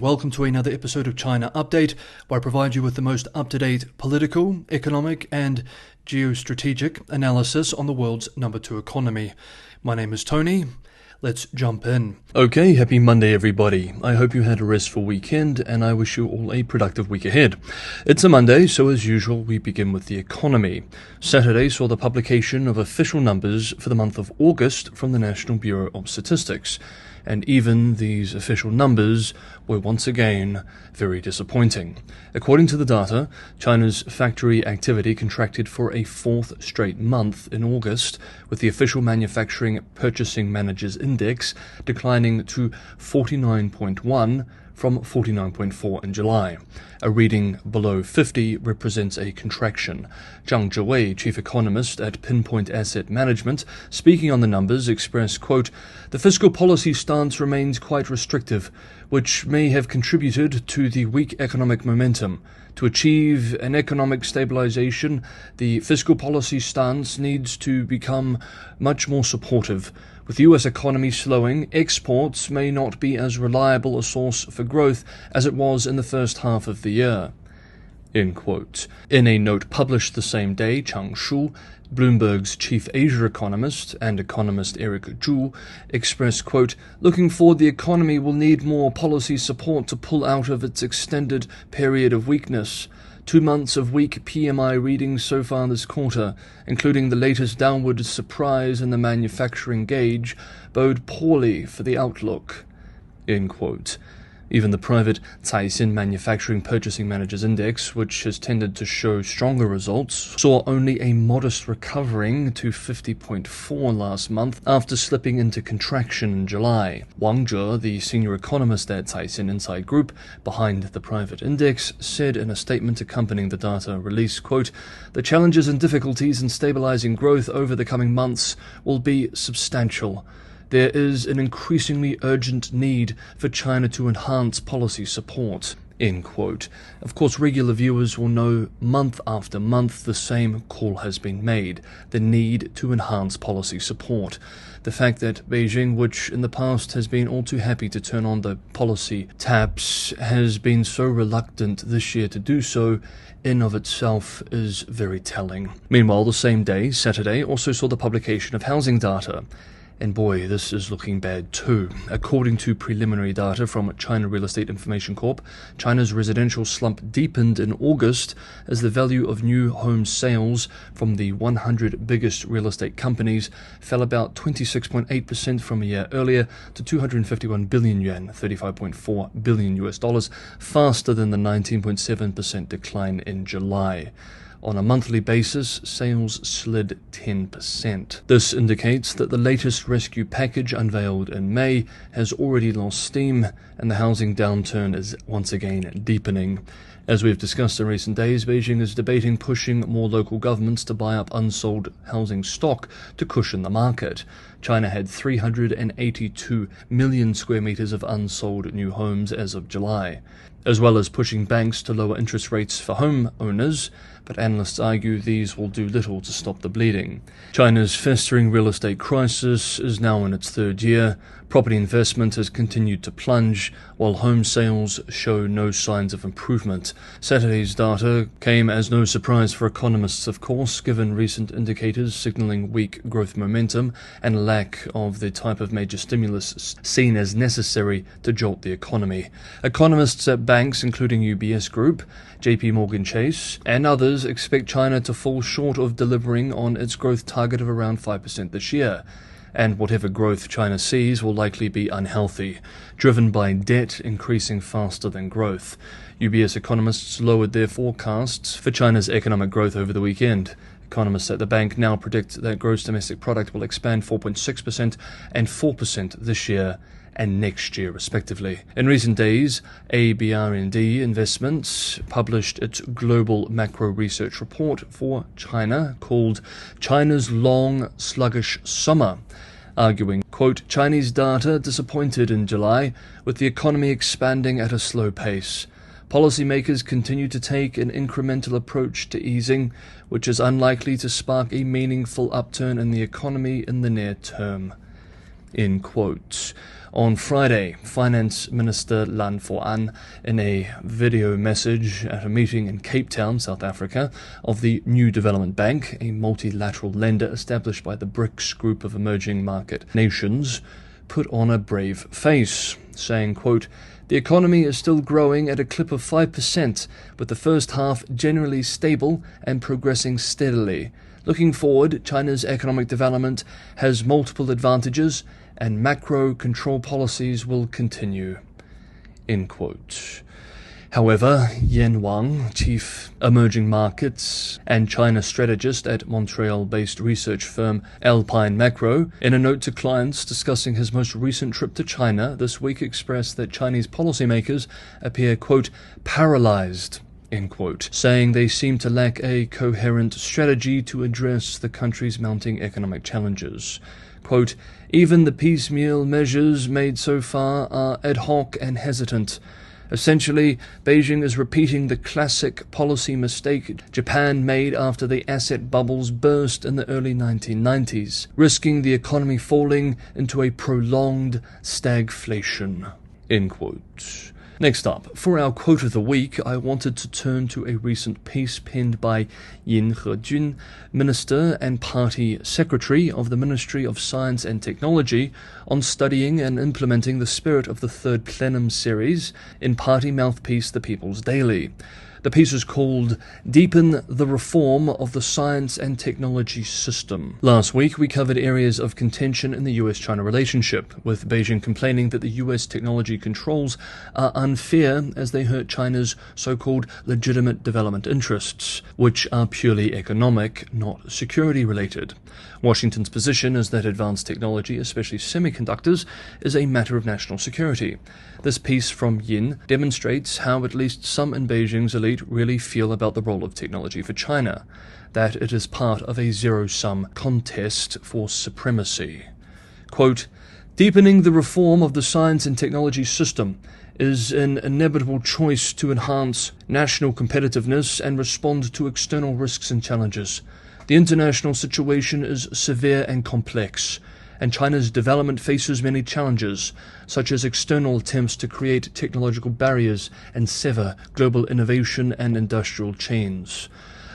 Welcome to another episode of China Update, where I provide you with the most up-to-date political, economic, and geostrategic analysis on the world's number 2 economy. My name is Tony. Let's jump in. Okay, happy Monday everybody. I hope you had a restful weekend and I wish you all a productive week ahead. It's a Monday, so as usual we begin with the economy. Saturday saw the publication of official numbers for the month of August from the National Bureau of Statistics. And even these official numbers were once again very disappointing. According to the data, China's factory activity contracted for a fourth straight month in August, with the official Manufacturing Purchasing Managers Index declining to 49.1 from 49.4 in July. A reading below 50 represents a contraction. Zhang Zhiwei, chief economist at Pinpoint Asset Management, speaking on the numbers, expressed, quote, "The fiscal policy stance remains quite restrictive, which may have contributed to the weak economic momentum. To achieve an economic stabilization, the fiscal policy stance needs to become much more supportive. With the US economy slowing, exports may not be as reliable a source for growth as it was in the first half of the year." End quote. In a note published the same day, Chang Shu, Bloomberg's chief Asia economist and economist Eric Zhu, expressed, quote, "Looking forward, the economy will need more policy support to pull out of its extended period of weakness. 2 months of weak PMI readings so far this quarter, including the latest downward surprise in the manufacturing gauge, bode poorly for the outlook." End quote. Even the private Caixin Manufacturing Purchasing Managers Index, which has tended to show stronger results, saw only a modest recovering to 50.4 last month after slipping into contraction in July. Wang Zhe, the senior economist at Caixin Inside Group behind the private index, said in a statement accompanying the data release, quote, "The challenges and difficulties in stabilizing growth over the coming months will be substantial. There is an increasingly urgent need for China to enhance policy support." End quote. Of course, regular viewers will know month after month the same call has been made, the need to enhance policy support. The fact that Beijing, which in the past has been all too happy to turn on the policy taps, has been so reluctant this year to do so in of itself is very telling. Meanwhile, the same day, Saturday, also saw the publication of housing data. And boy, this is looking bad too. According to preliminary data from China Real Estate Information Corp, China's residential slump deepened in August as the value of new home sales from the 100 biggest real estate companies fell about 26.8% from a year earlier to 251 billion yuan, $35.4 billion US dollars, faster than the 19.7% decline in July. On a monthly basis, sales slid 10%. This indicates that the latest rescue package unveiled in May has already lost steam, and the housing downturn is once again deepening. As we've discussed in recent days, Beijing is debating pushing more local governments to buy up unsold housing stock to cushion the market. China had 382 million square meters of unsold new homes as of July, as well as pushing banks to lower interest rates for home owners, but analysts argue these will do little to stop the bleeding. China's festering real estate crisis is now in its third year. Property investment has continued to plunge, while home sales show no signs of improvement. Saturday's data came as no surprise for economists, of course, given recent indicators signaling weak growth momentum and lack of the type of major stimulus seen as necessary to jolt the economy. Economists at banks including UBS Group, JP Morgan Chase, and others expect China to fall short of delivering on its growth target of around 5% this year. And whatever growth China sees will likely be unhealthy, driven by debt increasing faster than growth. UBS economists lowered their forecasts for China's economic growth over the weekend. Economists at the bank now predict that gross domestic product will expand 4.6% and 4% this year and next year, respectively. In recent days, ABRND Investments published its global macro research report for China called China's Long Sluggish Summer, arguing, quote, "Chinese data disappointed in July, with the economy expanding at a slow pace. Policymakers continue to take an incremental approach to easing, which is unlikely to spark a meaningful upturn in the economy in the near term." End quote. On Friday, Finance Minister Lan Foan, in a video message at a meeting in Cape Town, South Africa, of the New Development Bank, a multilateral lender established by the BRICS group of emerging market nations, put on a brave face, saying, quote, "The economy is still growing at a clip of 5%, with the first half generally stable and progressing steadily. Looking forward, China's economic development has multiple advantages, and macro control policies will continue." End quote. However, Yan Wang, chief emerging markets and China strategist at Montreal-based research firm Alpine Macro, in a note to clients discussing his most recent trip to China this week, expressed that Chinese policymakers appear, quote, "paralyzed," end quote, saying they seem to lack a coherent strategy to address the country's mounting economic challenges. Quote, "Even the piecemeal measures made so far are ad hoc and hesitant. Essentially, Beijing is repeating the classic policy mistake Japan made after the asset bubbles burst in the early 1990s, risking the economy falling into a prolonged stagflation." End quote. Next up, for our quote of the week, I wanted to turn to a recent piece penned by Yin Hejun, Minister and Party Secretary of the Ministry of Science and Technology, on studying and implementing the spirit of the third plenum series in Party Mouthpiece The People's Daily. The piece is called "Deepen the Reform of the Science and Technology System." Last week, we covered areas of contention in the US-China relationship, with Beijing complaining that the US technology controls are unfair as they hurt China's so-called legitimate development interests, which are purely economic, not security-related. Washington's position is that advanced technology, especially semiconductors, is a matter of national security. This piece from Yin demonstrates how at least some in Beijing's elite really feel about the role of technology for China, that it is part of a zero-sum contest for supremacy. Quote, "Deepening the reform of the science and technology system is an inevitable choice to enhance national competitiveness and respond to external risks and challenges. The international situation is severe and complex, and China's development faces many challenges, such as external attempts to create technological barriers and sever global innovation and industrial chains.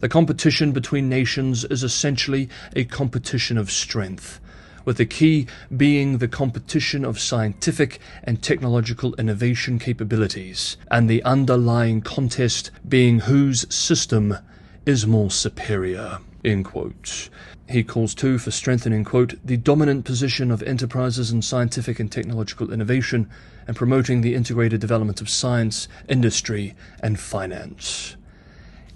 The competition between nations is essentially a competition of strength, with the key being the competition of scientific and technological innovation capabilities, and the underlying contest being whose system is more superior." End quote. He calls too for strengthening, quote, "the dominant position of enterprises in scientific and technological innovation and promoting the integrated development of science, industry, and finance."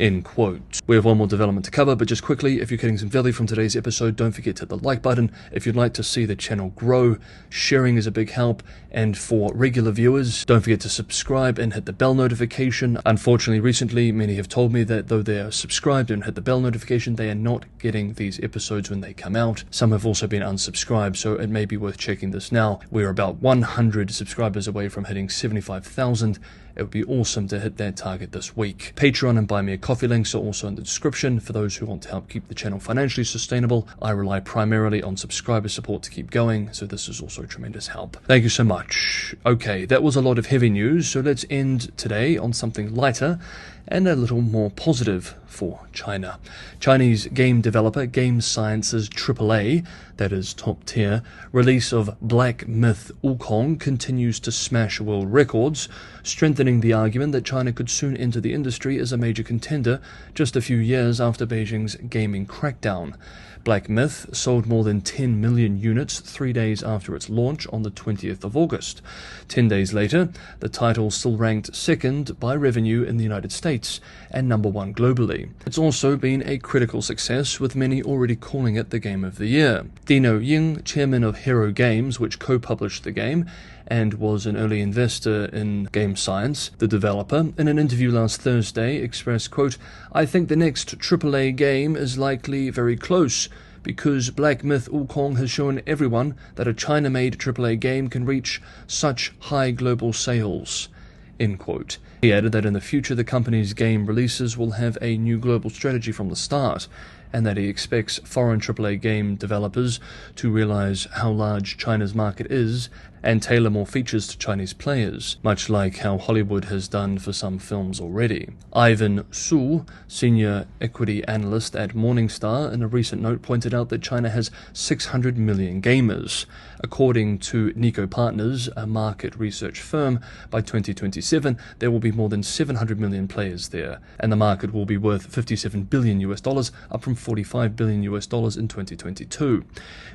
End quote. We have one more development to cover, but just quickly, if you're getting some value from today's episode, don't forget to hit the like button. If you'd like to see the channel grow, sharing is a big help. And for regular viewers, don't forget to subscribe and hit the bell notification. Unfortunately, recently, many have told me that though they are subscribed and hit the bell notification, they are not getting these episodes when they come out. Some have also been unsubscribed, so it may be worth checking this now. We're about 100 subscribers away from hitting 75,000. It would be awesome to hit that target this week. Patreon and Buy Me a Coffee links are also in the description for those who want to help keep the channel financially sustainable. I rely primarily on subscriber support to keep going, so this is also a tremendous help. Thank you so much. Okay, that was a lot of heavy news, so let's end today on something lighter and a little more positive for China. Chinese game developer Game Science's AAA, that is top tier, release of Black Myth Wukong continues to smash world records, strengthening the argument that China could soon enter the industry as a major contender just a few years after Beijing's gaming crackdown. Black Myth sold more than 10 million units 3 days after its launch on the 20th of August. 10 days later, the title still ranked second by revenue in the United States and number one globally. It's also been a critical success, with many already calling it the Game of the Year. Dino Ying, chairman of Hero Games, which co-published the game, and was an early investor in Game Science, the developer, in an interview last Thursday expressed, quote, "I think the next AAA game is likely very close, because Black Myth Wukong has shown everyone that a China-made AAA game can reach such high global sales." End quote. He added that in the future the company's game releases will have a new global strategy from the start, and that he expects foreign AAA game developers to realize how large China's market is and tailor more features to Chinese players, much like how Hollywood has done for some films already. Ivan Su, senior equity analyst at Morningstar, in a recent note pointed out that China has 600 million gamers. According to Nico Partners, a market research firm, by 2027 there will be more than 700 million players there, and the market will be worth $57 billion, up from $45 billion in 2022.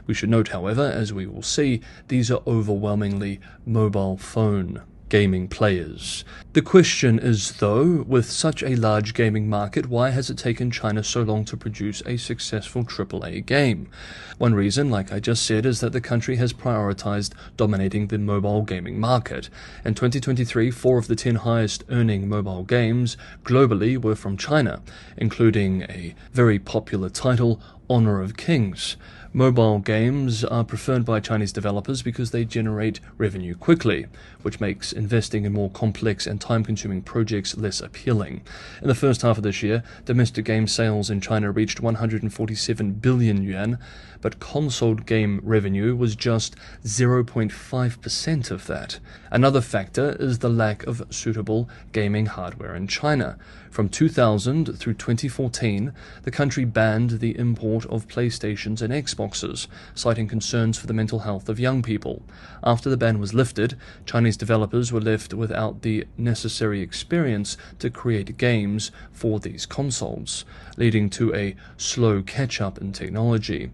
We should note, however, as we will see, these are overwhelmingly mobile phone gaming players. The question is, though, with such a large gaming market, why has it taken China so long to produce a successful AAA game? One reason, like I just said, is that the country has prioritized dominating the mobile gaming market. In 2023, 4 of the 10 highest earning mobile games globally were from China, including a very popular title, Honor of Kings. Mobile games are preferred by Chinese developers because they generate revenue quickly, which makes investing in more complex and time-consuming projects less appealing. In the first half of this year, domestic game sales in China reached 147 billion yuan, but console game revenue was just 0.5% of that. Another factor is the lack of suitable gaming hardware in China. From 2000 through 2014, the country banned the import of PlayStations and Xboxes, citing concerns for the mental health of young people. After the ban was lifted, Chinese developers were left without the necessary experience to create games for these consoles, leading to a slow catch-up in technology.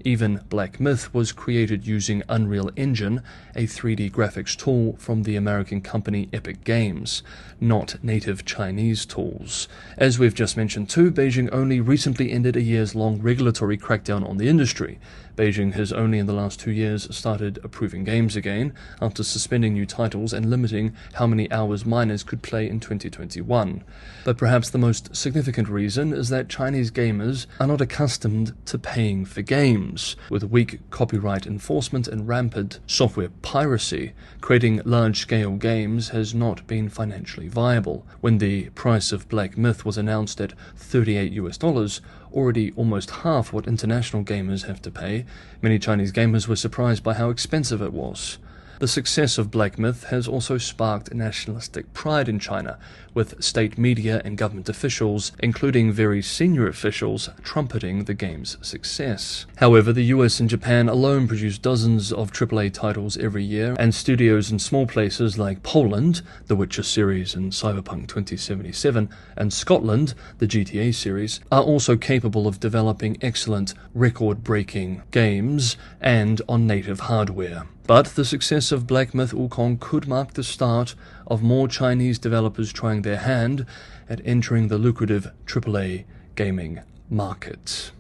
Even Black Myth was created using Unreal Engine, a 3D graphics tool from the American company Epic Games, not native Chinese tools. As we've just mentioned too, Beijing only recently ended a years-long regulatory crackdown on the industry. Beijing has only in the last 2 years started approving games again, after suspending new titles and limiting how many hours minors could play in 2021. But perhaps the most significant reason is that Chinese gamers are not accustomed to paying for games. With weak copyright enforcement and rampant software piracy, creating large-scale games has not been financially viable. When the price of Black Myth was announced at $38, already almost half what international gamers have to pay, many Chinese gamers were surprised by how expensive it was. The success of Black Myth has also sparked nationalistic pride in China, with state media and government officials, including very senior officials, trumpeting the game's success. However, the US and Japan alone produce dozens of AAA titles every year, and studios in small places like Poland, the Witcher series and Cyberpunk 2077, and Scotland, the GTA series, are also capable of developing excellent, record-breaking games and on native hardware. But the success of Black Myth Wukong could mark the start of more Chinese developers trying their hand at entering the lucrative AAA gaming market.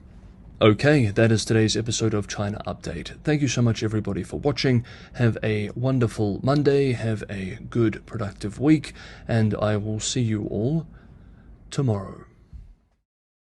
Okay, that is today's episode of China Update. Thank you so much everybody for watching. Have a wonderful Monday, have a good productive week, and I will see you all tomorrow.